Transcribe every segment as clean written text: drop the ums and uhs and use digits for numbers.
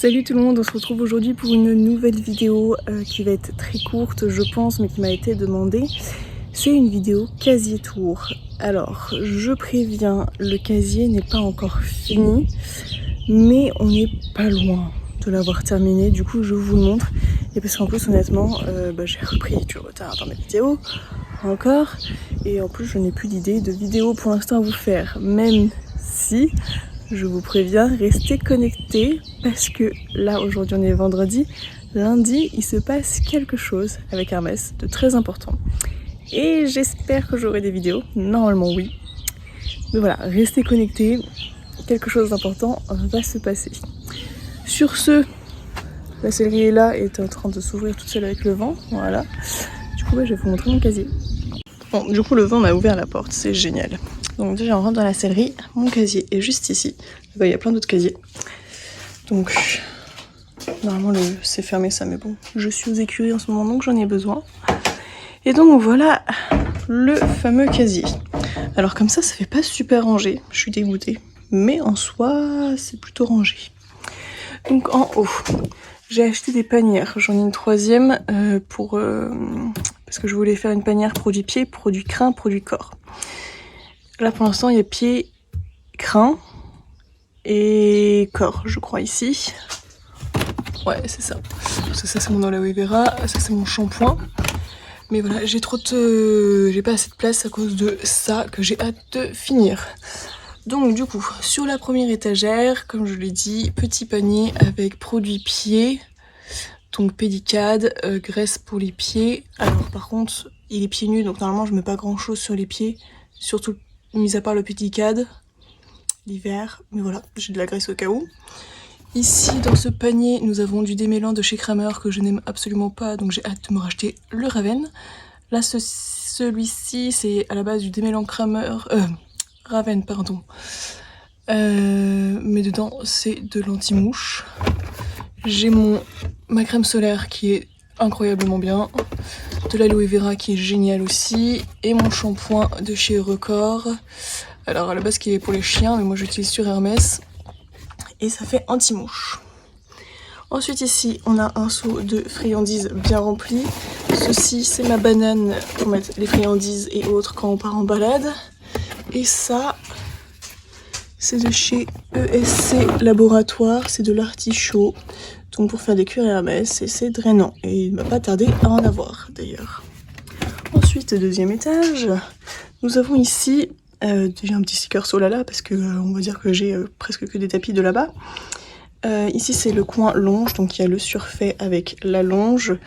Salut tout le monde, on se retrouve aujourd'hui pour une nouvelle vidéo qui va être très courte je pense mais qui m'a été demandée. C'est une vidéo casier tour. Alors je préviens, le casier n'est pas encore fini mais on n'est pas loin de l'avoir terminé, du coup je vous le montre. Et parce qu'en plus honnêtement j'ai repris du retard dans mes vidéos encore et en plus je n'ai plus d'idée de vidéo pour l'instant à vous faire, même si je vous préviens, restez connectés parce que là aujourd'hui on est vendredi, lundi il se passe quelque chose avec Hermès de très important. Et j'espère que j'aurai des vidéos, normalement oui. Mais voilà, restez connectés, quelque chose d'important va se passer. Sur ce, la céleri est là et est en train de s'ouvrir toute seule avec le vent, voilà. Du coup je vais vous montrer mon casier. Bon, du coup le vent m'a ouvert la porte, c'est génial. Donc déjà on rentre dans la sellerie, mon casier est juste ici. Là-bas il y a plein d'autres casiers. Donc normalement c'est fermé ça, mais bon, je suis aux écuries en ce moment donc j'en ai besoin. Et donc voilà le fameux casier. Alors comme ça fait pas super rangé, je suis dégoûtée. Mais en soi c'est plutôt rangé. Donc en haut, j'ai acheté des panières, j'en ai une troisième parce que je voulais faire une panière produit pied, produit crin, produit corps. Là pour l'instant il y a pied, crin et corps je crois ici. Ouais c'est ça. Ça c'est mon aloe vera, ça c'est mon shampoing. Mais voilà, j'ai pas assez de place à cause de ça que j'ai hâte de finir. Donc du coup, sur la première étagère, comme je l'ai dit, petit panier avec produits pieds. Donc pédicade, graisse pour les pieds. Alors par contre, il est pieds nus, donc normalement je mets pas grand chose sur les pieds. Surtout mis à part le pédicade, l'hiver. Mais voilà, j'ai de la graisse au cas où. Ici, dans ce panier, nous avons du démêlant de chez Kramer que je n'aime absolument pas, donc j'ai hâte de me racheter le Raven. Là, celui-ci, c'est à la base du démêlant Raven, pardon. Mais dedans, c'est de l'anti-mouche. J'ai ma crème solaire qui est incroyablement bien, de l'aloe vera qui est génial aussi, et mon shampoing de chez Record. Alors à la base qui est pour les chiens, mais moi j'utilise sur Hermès. Et ça fait anti-mouche. Ensuite ici on a un seau de friandises bien rempli. Ceci c'est ma banane pour mettre les friandises et autres quand on part en balade. Et ça c'est de chez ESC Laboratoire, c'est de l'artichaut. Donc pour faire des cures Hermès et c'est drainant. Et il ne m'a pas tardé à en avoir d'ailleurs. Ensuite deuxième étage, nous avons ici déjà un petit sticker Solala parce que on va dire que j'ai presque que des tapis de là-bas. Ici c'est le coin longe, donc il y a le surfait avec la longe.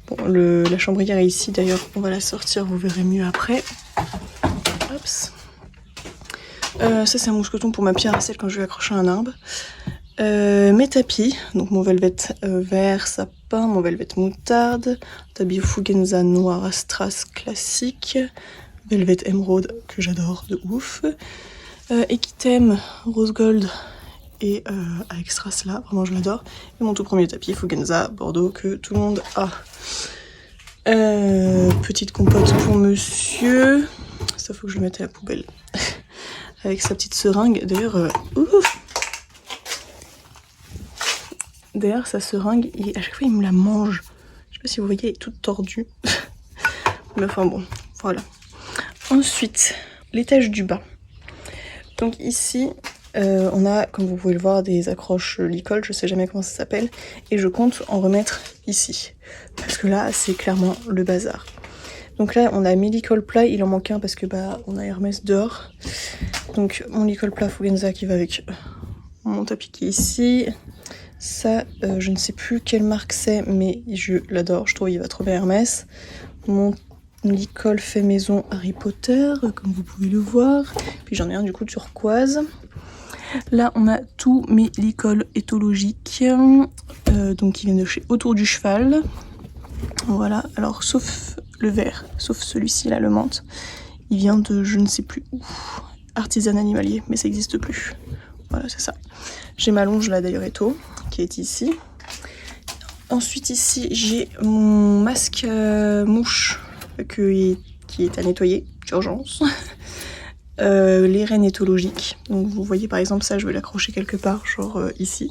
Bon, la chambrière est ici d'ailleurs, on va la sortir, vous verrez mieux après. Hops. Ça c'est un mousqueton pour ma pierre à sel quand je vais accrocher un arbre. Mes tapis, donc mon velvet vert sapin, mon velvet moutarde, tapis Fugenza noir à strass classique, velvet émeraude que j'adore de ouf, Equitem rose gold et avec strass là, vraiment je l'adore, et mon tout premier tapis Fugenza Bordeaux que tout le monde a. Petite compote pour monsieur, ça faut que je le mette à la poubelle, avec sa petite seringue, d'ailleurs sa seringue, à chaque fois il me la mange, je sais pas si vous voyez, elle est toute tordue, mais enfin bon, voilà. Ensuite, l'étage du bas. Donc ici, on a, comme vous pouvez le voir, des accroches licol, je sais jamais comment ça s'appelle, et je compte en remettre ici, parce que là, c'est clairement le bazar. Donc là, on a mes licol plats, il en manque un parce que on a Hermès dehors. Donc mon licol plat Fugenza qui va avec mon tapis qui est ici. Ça, je ne sais plus quelle marque c'est, mais je l'adore, je trouve qu'il va trop bien Hermès. Mon licol fait maison Harry Potter, comme vous pouvez le voir. Puis j'en ai un du coup turquoise. Là, on a tous mes licols éthologiques, donc qui viennent de chez Autour du Cheval. Voilà, alors sauf le vert, sauf celui-ci là, le menthe. Il vient de je ne sais plus où. Artisan animalier, mais ça n'existe plus. Voilà, c'est ça. J'ai ma longe là d'ailleurs Eto, qui est ici. Ensuite ici, j'ai mon masque mouche qui est à nettoyer d'urgence. Les rennes éthologiques. Donc vous voyez par exemple ça, je vais l'accrocher quelque part, genre ici.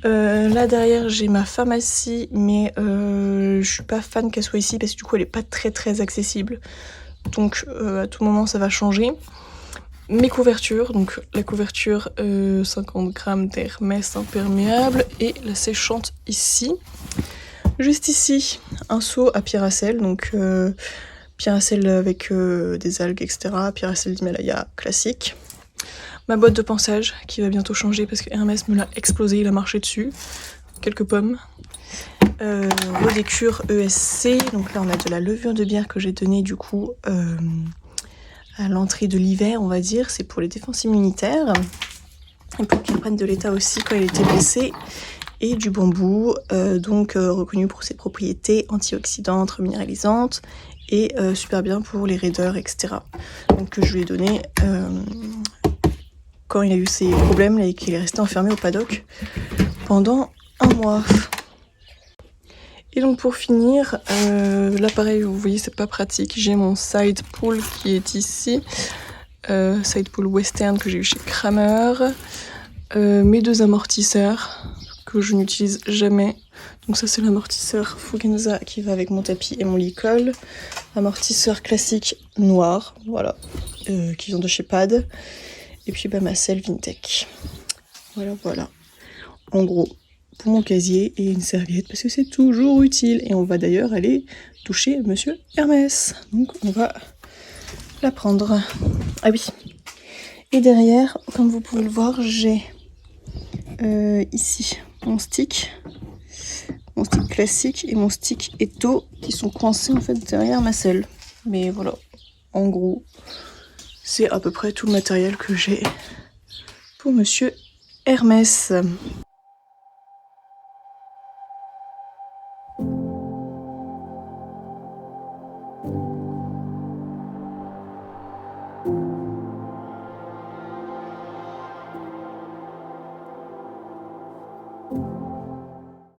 Là derrière j'ai ma pharmacie, mais je suis pas fan qu'elle soit ici parce que du coup elle est pas très accessible. Donc à tout moment ça va changer. Mes couvertures, donc la couverture 50 grammes d'Hermès imperméable et la séchante ici. Juste ici, un seau à Pyracel, donc Pyracel avec des algues, etc. Pyracel d'Himalaya classique. Ma boîte de pansage qui va bientôt changer parce que Hermès me l'a explosé, il a marché dessus. Quelques pommes. Redécure ESC, donc là on a de la levure de bière que j'ai donnée du coup à l'entrée de l'hiver, on va dire. C'est pour les défenses immunitaires et pour qu'il prenne de l'état aussi quand il était blessé. Et du bambou, donc reconnu pour ses propriétés antioxydantes, reminéralisantes et super bien pour les raideurs, etc. Donc que je lui ai donné quand il a eu ses problèmes et qu'il est resté enfermé au paddock pendant un mois. Et donc pour finir, là pareil, vous voyez c'est pas pratique, j'ai mon side pull qui est ici, side pull western que j'ai eu chez Kramer, mes 2 amortisseurs que je n'utilise jamais, donc ça c'est l'amortisseur Fugenza qui va avec mon tapis et mon lit-colle, amortisseur classique noir, voilà, qui vient de chez Pad, et puis bah, ma selle Vintech, voilà, en gros. Pour mon casier et une serviette parce que c'est toujours utile. Et on va d'ailleurs aller toucher Monsieur Hermès. Donc on va la prendre. Ah oui. Et derrière, comme vous pouvez le voir, j'ai ici mon stick classique et mon stick Eto qui sont coincés en fait derrière ma selle. Mais voilà, en gros, c'est à peu près tout le matériel que j'ai pour Monsieur Hermès.